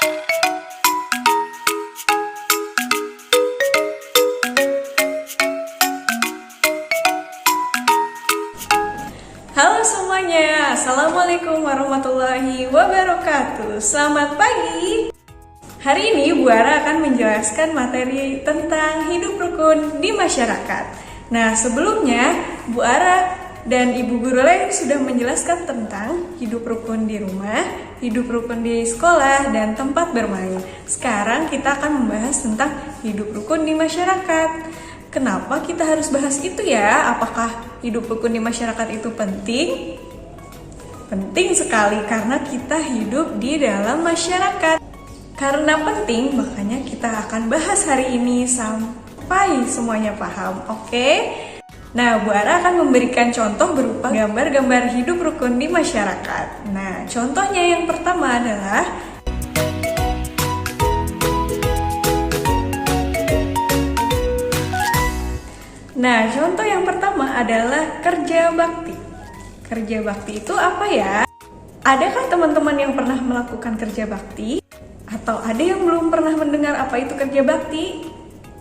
Halo semuanya, Assalamualaikum warahmatullahi wabarakatuh. Selamat pagi. Hari ini Bu Ara akan menjelaskan materi tentang hidup rukun di masyarakat. Nah, sebelumnya Bu Ara dan Ibu Guru lain sudah menjelaskan tentang hidup rukun di rumah, hidup rukun di sekolah, dan tempat bermain. Sekarang kita akan membahas tentang hidup rukun di masyarakat. Kenapa kita harus bahas itu ya? Apakah hidup rukun di masyarakat itu penting? Penting sekali karena kita hidup di dalam masyarakat. Karena penting, makanya kita akan bahas hari ini sampai semuanya paham, oke? Nah, Bu Ara akan memberikan contoh berupa gambar-gambar hidup rukun di masyarakat. Nah, contohnya yang pertama adalah contoh yang pertama adalah kerja bakti. Kerja bakti itu apa ya? Adakah teman-teman yang pernah melakukan kerja bakti? Atau ada yang belum pernah mendengar apa itu kerja bakti?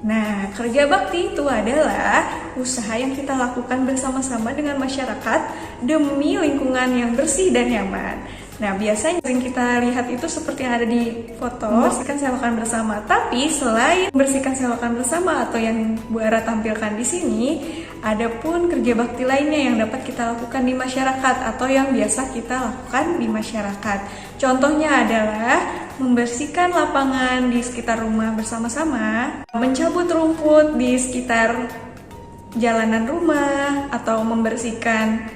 Nah, kerja bakti itu adalah usaha yang kita lakukan bersama-sama dengan masyarakat demi lingkungan yang bersih dan nyaman. Nah, biasanya yang kita lihat itu seperti yang ada di foto, membersihkan selokan bersama. Tapi selain membersihkan selokan bersama atau yang Bu Ara tampilkan di sini, ada pun kerja bakti lainnya yang dapat kita lakukan di masyarakat atau yang biasa kita lakukan di masyarakat. Contohnya adalah membersihkan lapangan di sekitar rumah bersama-sama, mencabut rumput di sekitar jalanan rumah, atau membersihkan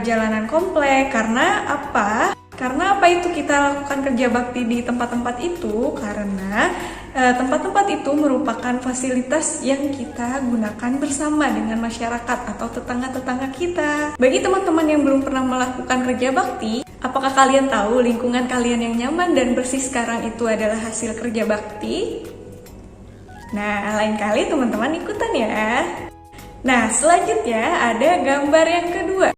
jalanan komplek. Karena apa? Karena apa itu kita lakukan kerja bakti di tempat-tempat itu? Karena tempat-tempat itu merupakan fasilitas yang kita gunakan bersama dengan masyarakat atau tetangga-tetangga kita. Bagi teman-teman yang belum pernah melakukan kerja bakti, apakah kalian tahu lingkungan kalian yang nyaman dan bersih sekarang itu adalah hasil kerja bakti? Nah, lain kali teman-teman ikutan ya. Nah, selanjutnya ada gambar yang kedua.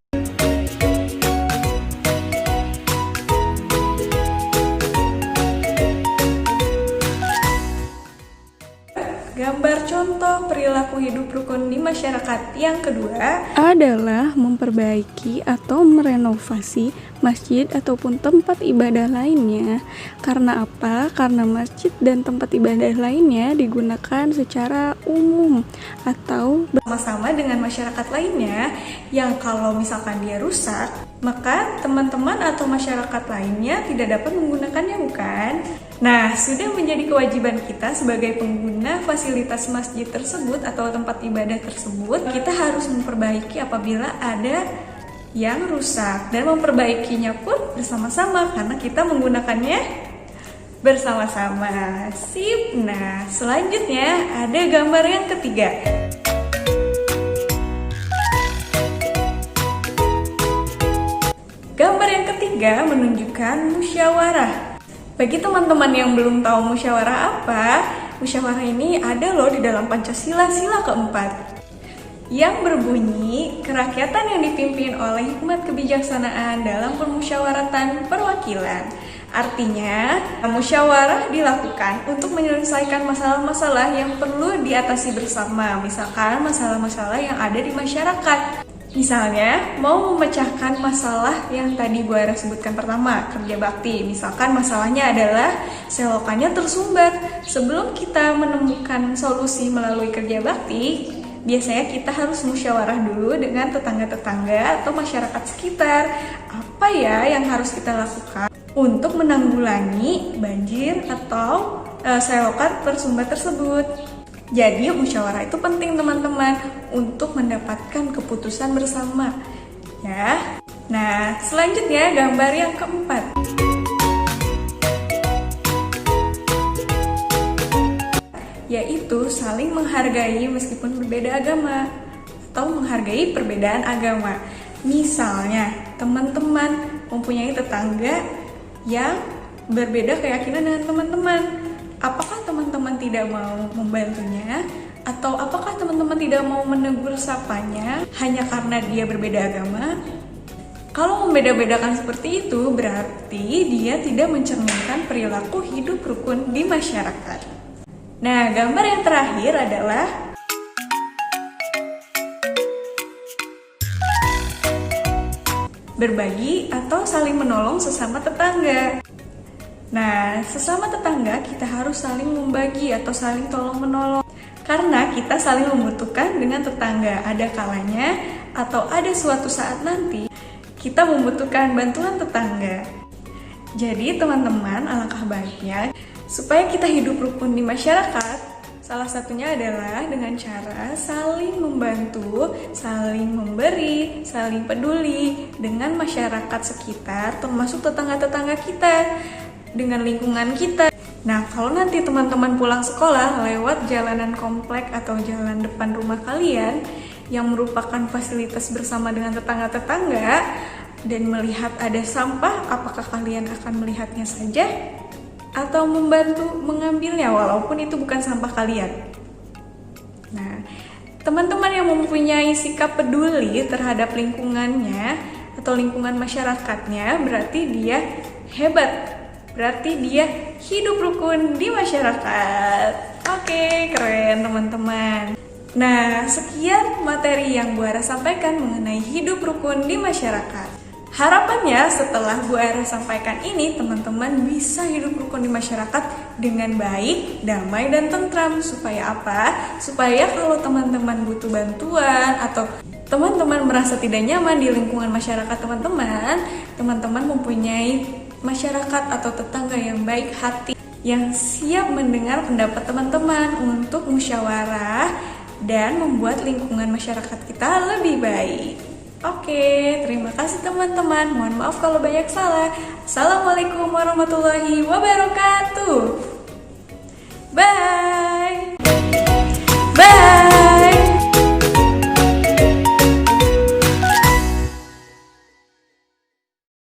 Gambar contoh perilaku hidup rukun di masyarakat yang kedua adalah memperbaiki atau merenovasi masjid ataupun tempat ibadah lainnya. Karena apa? Karena masjid dan tempat ibadah lainnya digunakan secara umum atau bersama-sama dengan masyarakat lainnya, yang kalau misalkan dia rusak, maka teman-teman atau masyarakat lainnya tidak dapat menggunakannya, bukan? Nah, sudah menjadi kewajiban kita sebagai pengguna fasilitas masjid tersebut atau tempat ibadah tersebut, kita harus memperbaiki apabila ada yang rusak, dan memperbaikinya pun bersama-sama karena kita menggunakannya bersama-sama. Sip. Nah, selanjutnya ada gambar yang ketiga. Gambar yang ketiga menunjukkan musyawarah. Bagi teman-teman yang belum tahu musyawarah apa, musyawarah ini ada loh di dalam Pancasila sila keempat, yang berbunyi kerakyatan yang dipimpin oleh hikmat kebijaksanaan dalam permusyawaratan perwakilan. Artinya, musyawarah dilakukan untuk menyelesaikan masalah-masalah yang perlu diatasi bersama, misalkan masalah-masalah yang ada di masyarakat. Misalnya, mau memecahkan masalah yang tadi Bu Ara sebutkan pertama, kerja bakti. Misalkan masalahnya adalah selokannya tersumbat. Sebelum kita menemukan solusi melalui kerja bakti, biasanya kita harus musyawarah dulu dengan tetangga-tetangga atau masyarakat sekitar. Apa ya yang harus kita lakukan untuk menanggulangi banjir atau selokan tersumbat tersebut? Jadi musyawarah itu penting teman-teman untuk mendapatkan keputusan bersama ya. Nah, selanjutnya gambar yang keempat. Yaitu saling menghargai meskipun berbeda agama atau menghargai perbedaan agama. Misalnya, teman-teman mempunyai tetangga yang berbeda keyakinan dengan teman-teman. Apakah teman-teman tidak mau membantunya? Atau apakah teman-teman tidak mau menegur sapanya hanya karena dia berbeda agama? Kalau membeda-bedakan seperti itu, berarti dia tidak mencerminkan perilaku hidup rukun di masyarakat. Nah, gambar yang terakhir adalah berbagi atau saling menolong sesama tetangga. Nah, sesama tetangga kita harus saling membagi atau saling tolong-menolong. Karena kita saling membutuhkan dengan tetangga. Ada kalanya atau ada suatu saat nanti kita membutuhkan bantuan tetangga. Jadi teman-teman, alangkah baiknya supaya kita hidup rukun di masyarakat, salah satunya adalah dengan cara saling membantu, saling memberi, saling peduli dengan masyarakat sekitar, termasuk tetangga-tetangga kita, dengan lingkungan kita. Nah, kalau nanti teman-teman pulang sekolah lewat jalanan komplek atau jalan depan rumah kalian yang merupakan fasilitas bersama dengan tetangga-tetangga dan melihat ada sampah, apakah kalian akan melihatnya saja atau membantu mengambilnya walaupun itu bukan sampah kalian? Nah, teman-teman yang mempunyai sikap peduli terhadap lingkungannya atau lingkungan masyarakatnya, berarti dia hebat. Berarti dia hidup rukun di masyarakat. Oke, keren teman-teman. Nah, sekian materi yang Bu Ara sampaikan mengenai hidup rukun di masyarakat. Harapannya setelah Bu Ara sampaikan ini, teman-teman bisa hidup rukun di masyarakat dengan baik, damai, dan tentram. Supaya apa? Supaya kalau teman-teman butuh bantuan atau teman-teman merasa tidak nyaman di lingkungan masyarakat teman-teman mempunyai masyarakat atau tetangga yang baik hati, yang siap mendengar pendapat teman-teman untuk musyawarah dan membuat lingkungan masyarakat kita lebih baik. Oke, terima kasih teman-teman. Mohon maaf kalau banyak salah. Assalamualaikum warahmatullahi wabarakatuh.